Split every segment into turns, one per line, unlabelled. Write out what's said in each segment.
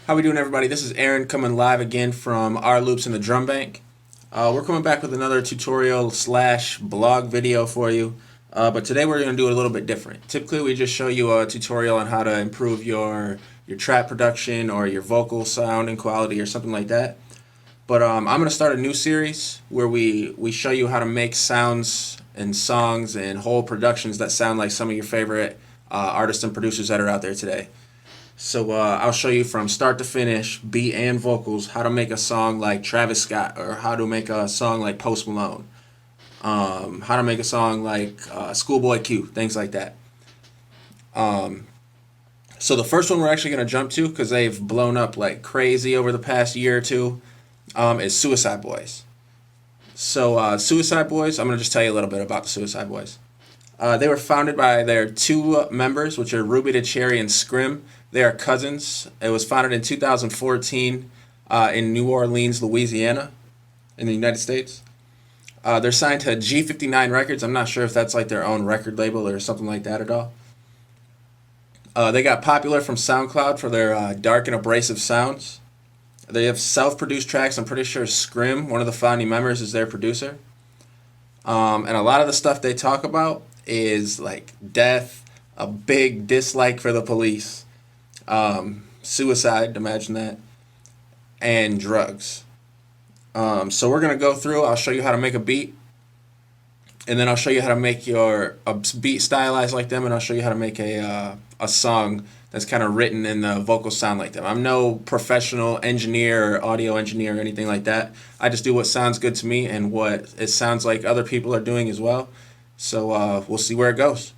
How we doing, everybody? This is Aaron coming live again from R-Loops TheDrumBank. We're coming back with another tutorial slash blog video for you, but today we're going to do it a little bit different. Typically, we just show you a tutorial on how to improve your trap production or your vocal sound and quality or something like that. But I'm going to start a new series where we show you how to make sounds and songs and whole productions that sound like some of your favorite artists and producers that are out there today. So I'll show you from start to finish, beat and vocals, how to make a song like Travis Scott, or how to make a song like Post Malone, how to make a song like Schoolboy Q, things like that. So the first one we're actually going to jump to, because they've blown up like crazy over the past year or two, is Suicideboys. So Suicideboys, I'm going to just tell you a little bit about the Suicideboys. They were founded by their two members, which are Ruby the Cherry and Scrim. They are cousins. It was founded in 2014 in New Orleans, Louisiana, in the United States. They're signed to G59 Records. I'm not sure if that's like their own record label or something like that at all. They got popular from SoundCloud for their dark and abrasive sounds. They have self-produced tracks. I'm pretty sure Scrim, one of the founding members, is their producer. And a lot of the stuff they talk about is like death, a big dislike for the police, suicide, imagine that, and drugs. So we're going to go through, I'll show you how to make a beat, and then I'll show you how to make a beat stylized like them, and I'll show you how to make a song that's kind of written and the vocals sound like them. I'm no professional engineer or audio engineer or anything like that. I just do what sounds good to me and what it sounds like other people are doing as well. So we'll see where it goes.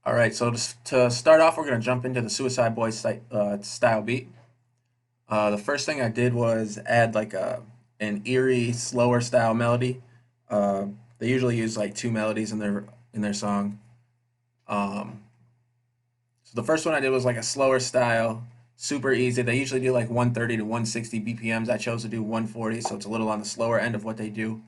All right, so to start off, we're going to jump into the Suicideboys style beat. The first thing I did was add like an eerie, slower style melody. Uh, they usually use like two melodies in their song. Um, so the first one I did was like a slower style, super easy. They usually do like 130 to 160 BPMs. I chose to do 140, so it's a little on the slower end of what they do.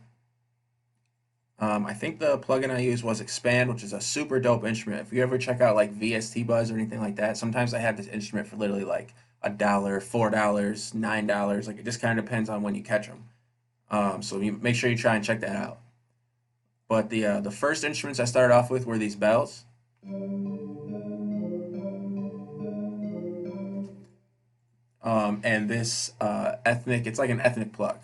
I think the plugin I used was Expand, which is a super dope instrument. If you ever check out like VST Buzz or anything like that, sometimes I have this instrument for literally like $1, $4, $9. Like it just kind of depends on when you catch them. So you make sure you try and check that out. But the first instruments I started off with were these bells. And this ethnic, it's like an ethnic pluck.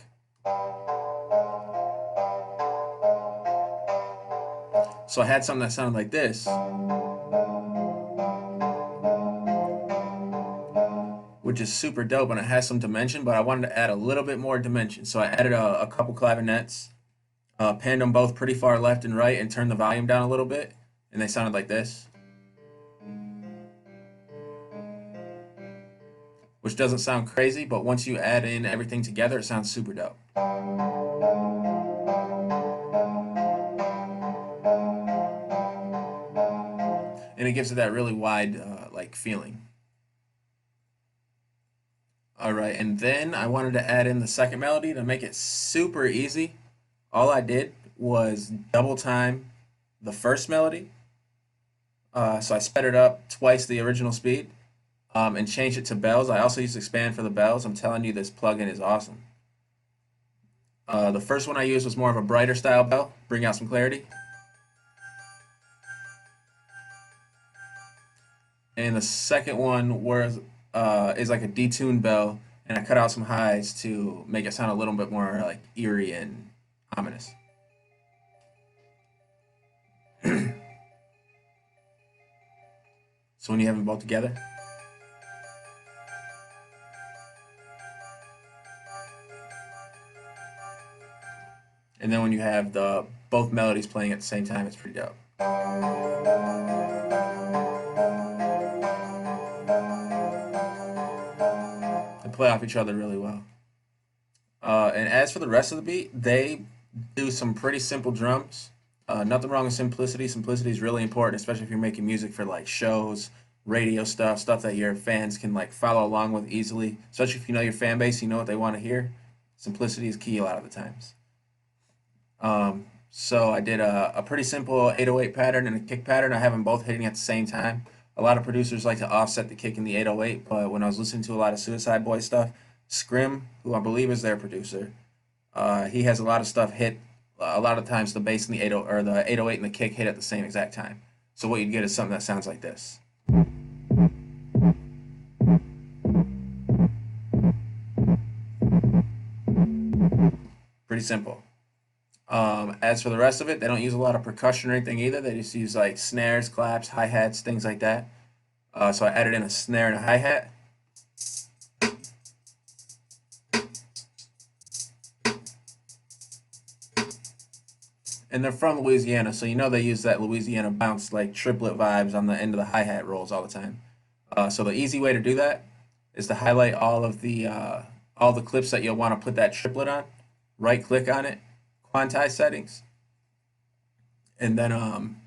So I had something that sounded like this, which is super dope and it has some dimension, but I wanted to add a little bit more dimension. So I added a couple clavinets, panned them both pretty far left and right, and turned the volume down a little bit, and they sounded like this, which doesn't sound crazy, but once you add in everything together, it sounds super dope. And it gives it that really wide like feeling. All right, and then I wanted to add in the second melody to make it super easy. All I did was double time the first melody. So I sped it up twice the original speed, and changed it to bells. I also used Expand for the bells. I'm telling you, this plugin is awesome. The first one I used was more of a brighter style bell, bring out some clarity. And the second one is like a detuned bell, and I cut out some highs to make it sound a little bit more like eerie and ominous. So when you have them both together, and then when you have the both melodies playing at the same time, it's pretty dope. They play off each other really well. And as for the rest of the beat, they do some pretty simple drums. Nothing wrong with simplicity. Simplicity is really important, especially if you're making music for like shows, radio stuff, stuff that your fans can like follow along with easily. Especially if you know your fan base, you know what they want to hear. Simplicity is key a lot of the times. So I did a pretty simple 808 pattern and a kick pattern. I have them both hitting at the same time. A lot of producers like to offset the kick in the 808, but when I was listening to a lot of Suicide Boy stuff, Scrim, who I believe is their producer, he has a lot of stuff hit. A lot of times the bass and the 80 or the 808 and the kick hit at the same exact time. So what you'd get is something that sounds like this. Pretty simple. As for the rest of it, they don't use a lot of percussion or anything either. They just use like snares, claps, hi-hats, things like that. So I added in a snare and a hi-hat. And they're from Louisiana, so you know they use that Louisiana bounce, like triplet vibes on the end of the hi-hat rolls all the time. So the easy way to do that is to highlight all the clips that you'll want to put that triplet on. Right click on it, quantize settings, and then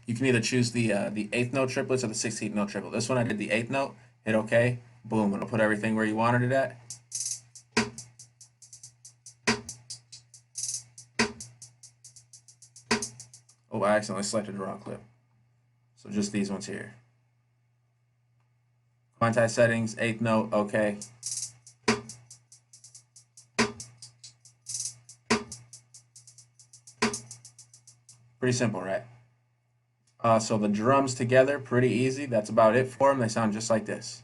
you can either choose the eighth note triplets or the 16th note triplet. This one I did the eighth note. Hit OK. Boom. It'll put everything where you wanted it at. Oh, I accidentally selected the wrong clip. So just these ones here. Quantize settings, eighth note, OK. Pretty simple, right? So the drums together, pretty easy. That's about it for them. They sound just like this.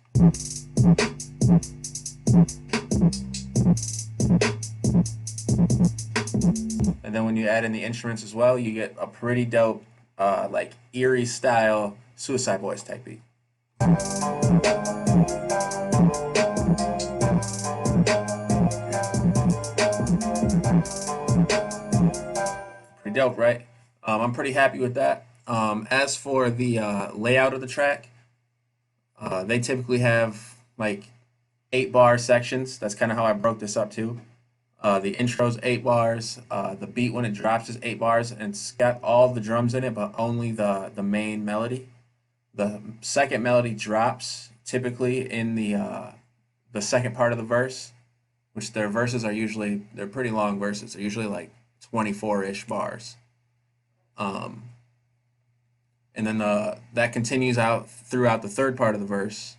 And then when you add in the instruments as well, you get a pretty dope, like eerie style Suicide Boys type beat. Pretty dope, right? I'm pretty happy with that. As for the layout of the track, they typically have like 8-bar sections. That's kind of how I broke this up too. The intro's 8 bars. The beat when it drops is 8 bars, and it's got all the drums in it, but only the main melody. The second melody drops typically in the second part of the verse, which their verses are usually they're pretty long verses. They're usually like 24-ish bars. And then that continues out throughout the third part of the verse,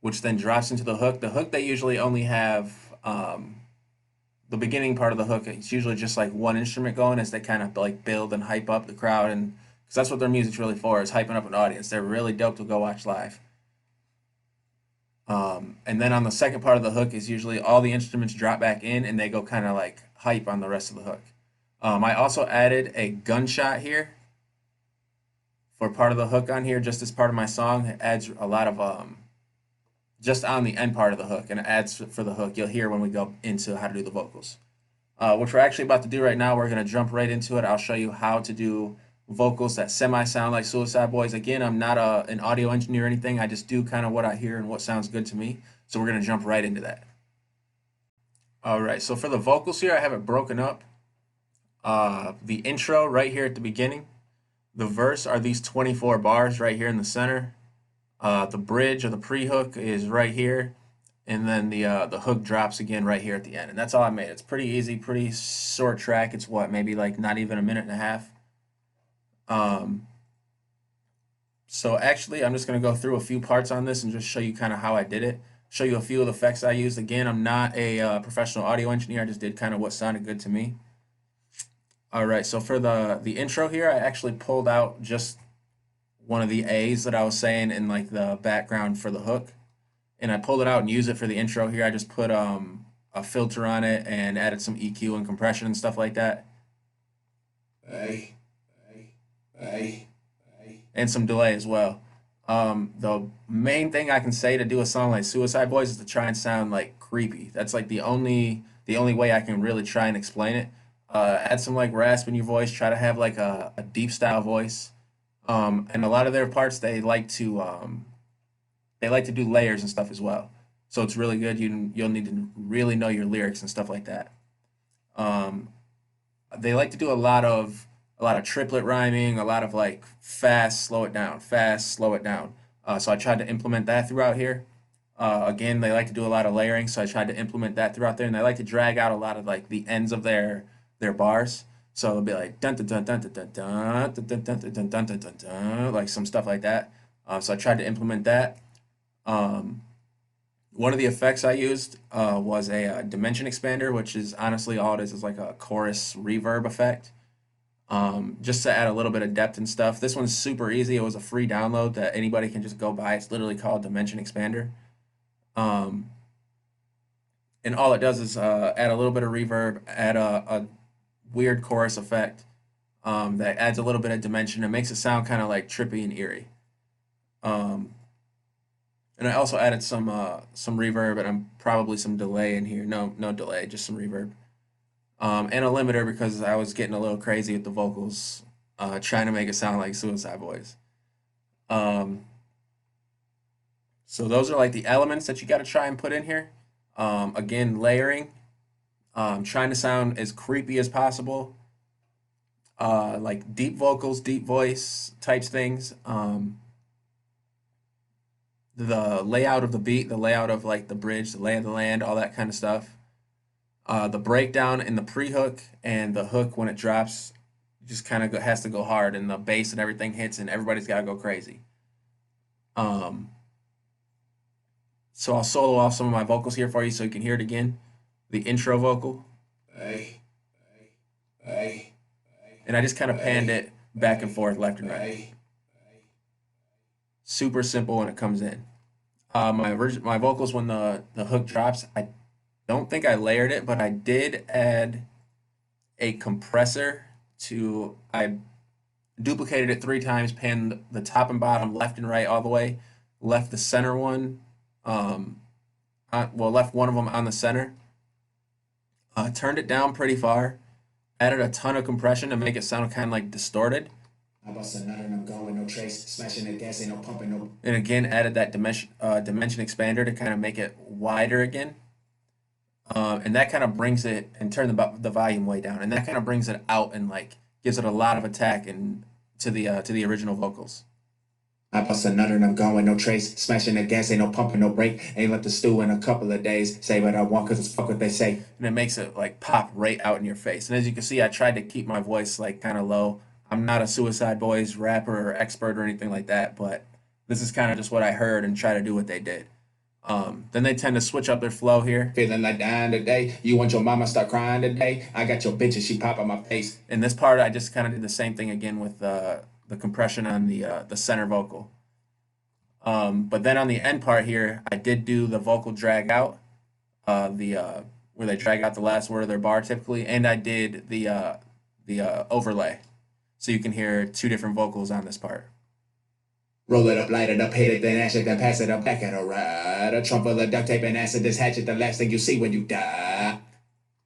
which then drops into the hook. The hook they usually only have the beginning part of the hook. It's usually just like one instrument going as they kind of like build and hype up the crowd, and because that's what their music's really for, is hyping up an audience. They're really dope to go watch live. And then on the second part of the hook is usually all the instruments drop back in and they go kind of like hype on the rest of the hook. I also added a gunshot here for part of the hook on here, just as part of my song. It adds a lot of just on the end part of the hook, and it adds for the hook. You'll hear when we go into how to do the vocals, which we're actually about to do right now. We're going to jump right into it. I'll show you how to do vocals that semi-sound like Suicide Boys. Again, I'm not an audio engineer or anything. I just do kind of what I hear and what sounds good to me. So we're going to jump right into that. All right, so for the vocals here, I have it broken up. The intro right here at the beginning. The verse are these 24 bars right here in the center. The bridge or the pre-hook is right here. And then the hook drops again right here at the end. And that's all I made. It's pretty easy, pretty short track. It's what, maybe like not even a minute and a half. So actually, I'm just going to go through a few parts on this and just show you kind of how I did it. Show you a few of the effects I used. Again, I'm not a professional audio engineer. I just did kind of what sounded good to me. All right, so for the intro here, I actually pulled out just one of the A's that I was saying in like the background for the hook, and I pulled it out and used it for the intro here. I just put a filter on it and added some EQ and compression and stuff like that. And some delay as well. The main thing I can say to do a song like Suicide Boys is to try and sound like creepy. That's like the only way I can really try and explain it. Add some like rasp in your voice. Try to have like a deep style voice. And a lot of their parts they like to do layers and stuff as well. So it's really good. You'll need to really know your lyrics and stuff like that. They like to do a lot of triplet rhyming, a lot of like fast, slow it down, fast, slow it down. So I tried to implement that throughout here. Again, they like to do a lot of layering, so I tried to implement that throughout there, and they like to drag out a lot of like the ends of their bars. So it'll be like dun dun dun dun dun dun dun dun dun dun dun dun dun dun, like some stuff like that. So I tried to implement that. Um, One of the effects I used was a dimension expander, which is honestly all it is like a chorus reverb effect, just to add a little bit of depth and stuff. This one's super easy. It was a free download that anybody can just go buy. It's literally called Dimension Expander. Um, and all it does is add a little bit of reverb, add a weird chorus effect that adds a little bit of dimension. It makes it sound kind of like trippy and eerie. Um, and I also added some reverb and probably some delay in here. No delay, just some reverb. And a limiter because I was getting a little crazy with the vocals, trying to make it sound like Suicideboys. Um, so those are like the elements that you got to try and put in here. Again, layering, trying to sound as creepy as possible, like deep vocals, deep voice types things. The layout of the beat, the layout of like the bridge, the lay of the land, all that kind of stuff. The breakdown in the pre-hook and the hook when it drops just kind of has to go hard, and the bass and everything hits, and everybody's got to go crazy. Um, so I'll solo off some of my vocals here for you so you can hear it again. The intro vocal. Hey, hey, and I just kind of panned it back and forth, left and right. Super simple when it comes in. My vocals when the hook drops, I don't think I layered it, but I did add a compressor to I duplicated it 3 times, panned the top and bottom, left and right all the way, left the center one, left one of them on the center, turned it down pretty far, added a ton of compression to make it sound kind of like distorted. I bust a nut and I'm going, no trace, smashing it, dancing, no pumping, no. And again, added that dimension expander to kind of make it wider again. And that kind of brings it and turn the volume way down, and that kind of brings it out and like gives it a lot of attack and to the original vocals. I bust a nut and I'm going, no trace, smashing it, dancing, no pumping, no break, ain't left the stew in a couple of days, say what I want cause it's fuck what they say. And it makes it like pop right out in your face. And as you can see, I tried to keep my voice like kind of low. I'm not a Suicideboys rapper or expert or anything like that, but this is kind of just what I heard and try to do what they did. Then they tend to switch up their flow here. Feeling like dying today. You want your mama start crying today. I got your bitch and she pop on my face. In this part, I just kind of did the same thing again with the compression on the center vocal. But then on the end part here, I did do the vocal drag out, where they drag out the last word of their bar typically, and I did the overlay, so you can hear 2 different vocals on this part. Roll it up, light it up, hit it, then ash it, then pass it up back at a ride. A trunk full of duct tape and acid, this hatchet, the last thing you see when you die.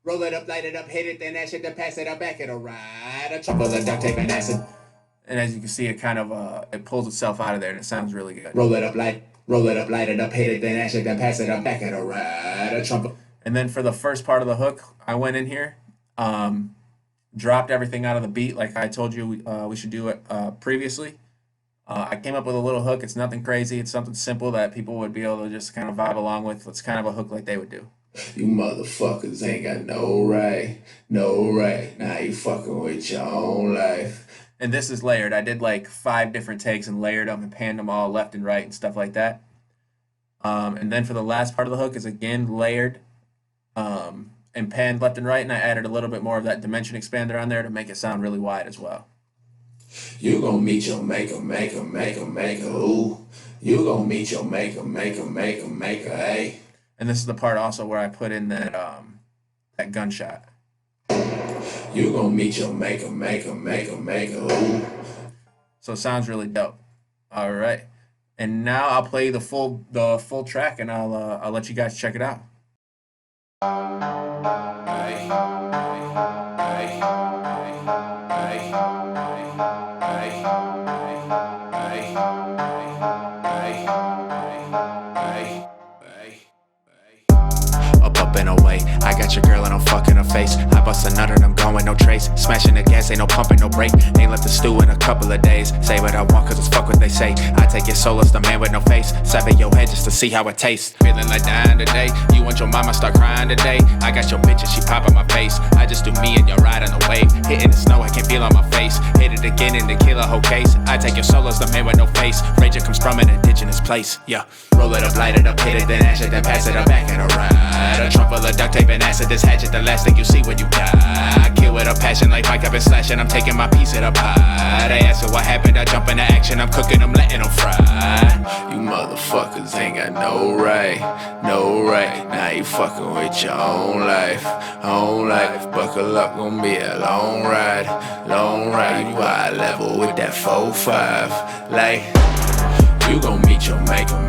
Roll it up, light it up, hit it, then ash it, then pass it up back at a ride. A trunk full of duct tape and acid. And as you can see, it kind of it pulls itself out of there, and it sounds really good. Roll it up, light it up, hit it, then ash it, then pass it up back at a ride. A trunk. And then for the first part of the hook, I went in here, dropped everything out of the beat like I told you we should do it previously. I came up with a little hook. It's nothing crazy. It's something simple that people would be able to just kind of vibe along with. It's kind of a hook like they would do. You motherfuckers ain't got no right. Now you fucking with your own life. And this is layered. I did like 5 different takes and layered them and panned them all left and right and stuff like that. And then for the last part of the hook is again layered and panned left and right. And I added a little bit more of that dimension expander on there to make it sound really wide as well. You gon' meet your maker, ooh. You gon' meet your maker, hey. And this is the part also where I put in that gunshot. You gon' meet your maker, ooh. So it sounds really dope. All right, and now I'll play the full track, and I'll let you guys check it out. Up and away, I got
at your girl and I'm fucking her face. I bust a nut and I'm going no trace. Smashing the gas, ain't no pumping, no brake. Ain't left the stew in a couple of days. Say what I want cause it's fuck what they say. I take your soul as the man with no face. Sever your head just to see how it tastes. Feeling like dying today. You want your mama start crying today. I got your bitch and she popping my face. I just do me and you're riding the wave. Hitting the snow, I can feel on my face. Hit it again and to kill a whole case. I take your soul as the man with no face. Ranger comes from an indigenous place. Yeah. Roll it up, light it up, hit it, then ash it, then pass it up back and a ride. A trunk full of duct tape and acid. This hatchet, the last thing you see when you die. I kill with a passion like Mike, I've been slashing. I'm taking my piece of the pie. They ask me what happened, I jump into action. I'm cooking them, letting them fry. You motherfuckers ain't got no right, no right. Now you fucking with your own life, own life. Buckle up, gon' be a long ride, long ride. You high level with that 4-5, like you gon' meet your maker.